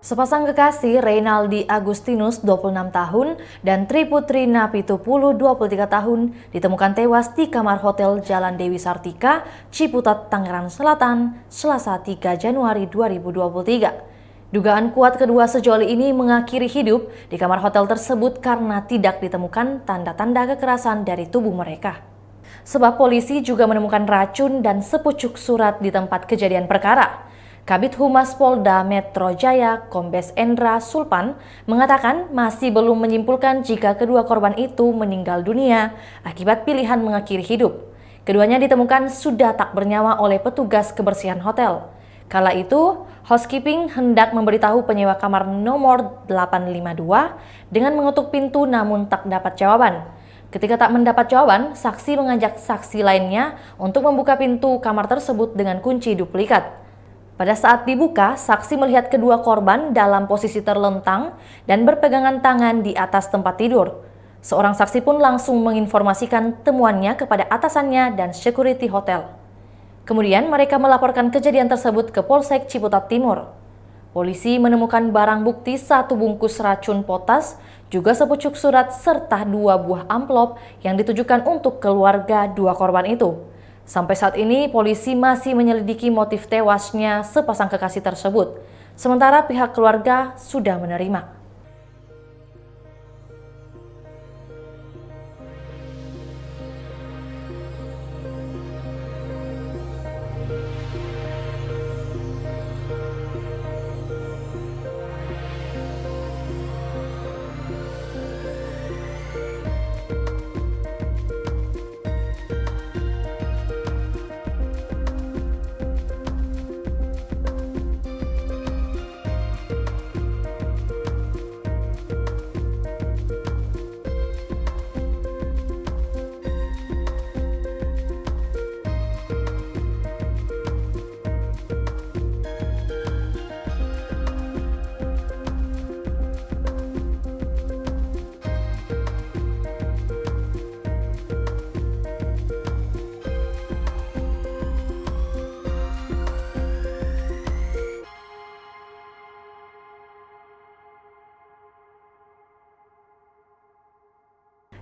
Sepasang kekasih Reynaldi Agustinus 26 tahun dan Triputri Napitupulu 23 tahun ditemukan tewas di kamar hotel Jalan Dewi Sartika, Ciputat, Tangerang Selatan, Selasa 3 Januari 2023. Dugaan kuat kedua sejoli ini mengakhiri hidup di kamar hotel tersebut karena tidak ditemukan tanda-tanda kekerasan dari tubuh mereka. Sebab polisi juga menemukan racun dan sepucuk surat di tempat kejadian perkara. Kabid Humas Polda Metro Jaya, Kombes Endra Sulpan, mengatakan masih belum menyimpulkan jika kedua korban itu meninggal dunia akibat pilihan mengakhiri hidup. Keduanya ditemukan sudah tak bernyawa oleh petugas kebersihan hotel. Kala itu, housekeeping hendak memberitahu penyewa kamar nomor 852 dengan mengetuk pintu namun tak dapat jawaban. Ketika tak mendapat jawaban, saksi mengajak saksi lainnya untuk membuka pintu kamar tersebut dengan kunci duplikat. Pada saat dibuka, saksi melihat kedua korban dalam posisi terlentang dan berpegangan tangan di atas tempat tidur. Seorang saksi pun langsung menginformasikan temuannya kepada atasannya dan security hotel. Kemudian mereka melaporkan kejadian tersebut ke Polsek Ciputat Timur. Polisi menemukan barang bukti 1 bungkus racun potas, juga sepucuk surat serta 2 buah amplop yang ditujukan untuk keluarga dua korban itu. Sampai saat ini, polisi masih menyelidiki motif tewasnya sepasang kekasih tersebut. Sementara pihak keluarga sudah menerima.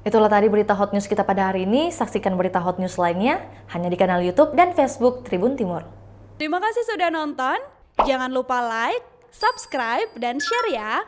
Itulah tadi berita hot news kita pada hari ini. Saksikan berita hot news lainnya hanya di kanal YouTube dan Facebook Tribun Timur. Terima kasih sudah nonton. Jangan lupa like, subscribe, dan share ya.